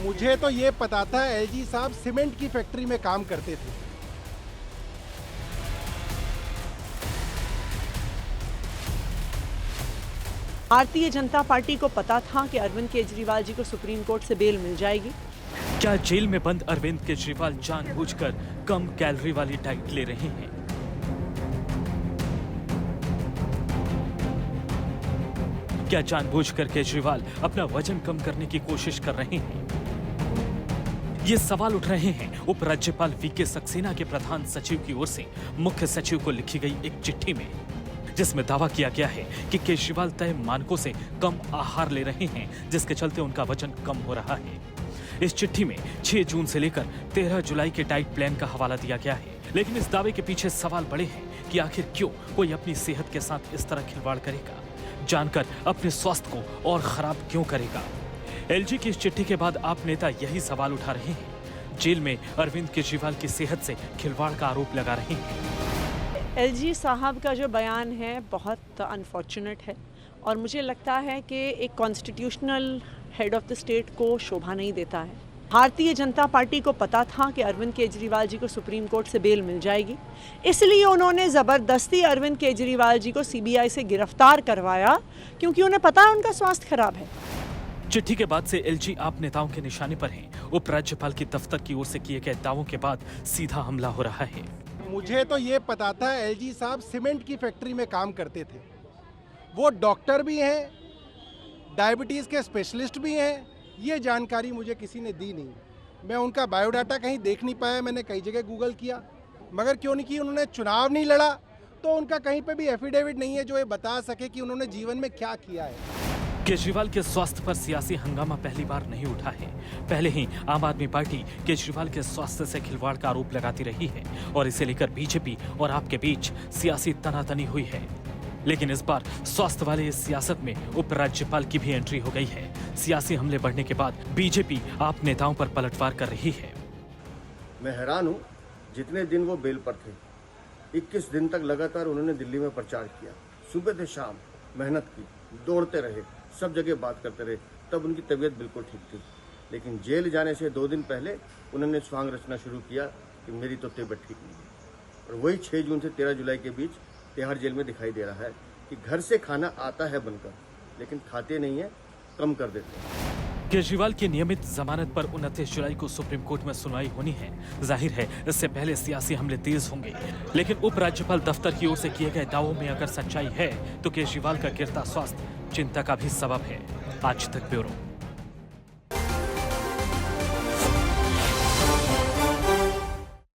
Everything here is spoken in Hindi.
मुझे तो ये पता था एलजी साहब सीमेंट की फैक्ट्री में काम करते थे। भारतीय जनता पार्टी को पता था कि अरविंद केजरीवाल जी को सुप्रीम कोर्ट से बेल मिल जाएगी। क्या जेल में बंद अरविंद केजरीवाल जानबूझकर कम कैलोरी वाली डाइट ले रहे हैं? क्या जानबूझकर केजरीवाल अपना वजन कम करने की कोशिश कर रहे हैं? ये सवाल उठ रहे हैं उपराज्यपाल वीके सक्सेना के प्रधान सचिव की ओर से मुख्य सचिव को लिखी गई एक चिट्ठी में, जिसमें दावा किया गया है कि केजरीवाल तय मानकों से कम आहार ले रहे हैं, जिसके चलते उनका वजन कम हो रहा है। इस चिट्ठी में 6 जून से लेकर 13 जुलाई के डाइट प्लान का हवाला दिया गया है। लेकिन इस दावे के पीछे सवाल बड़े हैं कि आखिर क्यों कोई अपनी सेहत के साथ इस तरह खिलवाड़ करेगा, जानकर अपने स्वास्थ्य को और खराब क्यों करेगा। एलजी की इस चिट्ठी के बाद आप नेता यही सवाल उठा रहे हैं। जेल में अरविंद केजरीवाल की सेहत से खिलवाड़ का आरोप लगा रहे हैं। एलजी साहब का जो बयान है बहुत अनफॉर्चुनेट है और मुझे लगता है कि एक constitutional head of the state को शोभा नहीं देता है। भारतीय जनता पार्टी को पता था कि अरविंद केजरीवाल जी को सुप्रीम कोर्ट से बेल मिल जाएगी, इसलिए उन्होंने ज़बरदस्ती अरविंद केजरीवाल जी को सीबीआई से गिरफ्तार करवाया, क्योंकि उन्हें पता है उनका स्वास्थ्य खराब है। चिट्ठी के बाद से एलजी आप नेताओं के निशाने पर हैं। उपराज्यपाल की दफ्तर की ओर से किए गए दावों के बाद सीधा हमला हो रहा है। मुझे तो ये पता था एलजी साहब सीमेंट की फैक्ट्री में काम करते थे। वो डॉक्टर भी हैं, डायबिटीज़ के स्पेशलिस्ट भी हैं। ये जानकारी मुझे किसी ने दी नहीं। मैं उनका बायोडाटा कहीं देख नहीं पाया, मैंने कई जगह गूगल किया, मगर क्यों नहीं की, उन्होंने चुनाव नहीं लड़ा, तो उनका कहीं पे भी एफिडेविट नहीं है जो ये बता सके कि उन्होंने जीवन में क्या किया है। केजरीवाल के स्वास्थ्य पर सियासी हंगामा पहली बार नहीं उठा है। पहले ही आम आदमी पार्टी केजरीवाल के स्वास्थ्य से खिलवाड़ का आरोप लगाती रही है और इसे लेकर बीजेपी और आपके बीच सियासी तनातनी हुई है। लेकिन इस बार स्वास्थ्य वाले इस सियासत में उपराज्यपाल की भी एंट्री हो गई है। सियासी हमले बढ़ने के बाद बीजेपी आप नेताओं पर पलटवार कर रही है। मैं हैरान हूँ, जितने दिन वो बेल पर थे 21 दिन तक लगातार उन्होंने दिल्ली में प्रचार किया। सुबह से शाम मेहनत की, दौड़ते रहे, सब जगह बात करते रहे, तब उनकी तबीयत बिल्कुल ठीक थी। लेकिन जेल जाने से 2 दिन पहले उन्होंने स्वांग रचना शुरू किया कि मेरी तो तबीयत ठीक नहीं है। और वही 6 जून से 13 जुलाई के बीच तिहाड़ जेल में दिखाई दे रहा है कि घर से खाना आता है बनकर, लेकिन खाते नहीं है, कम कर देते हैं। केजरीवाल की नियमित जमानत पर 29 जुलाई को सुप्रीम कोर्ट में सुनवाई होनी है। जाहिर है इससे पहले सियासी हमले तेज होंगे, लेकिन उपराज्यपाल दफ्तर की ओर से किए गए दावों में अगर सच्चाई है तो केजरीवाल का गिरता स्वास्थ्य चिंता का भी सबब है। आज तक ब्यूरो।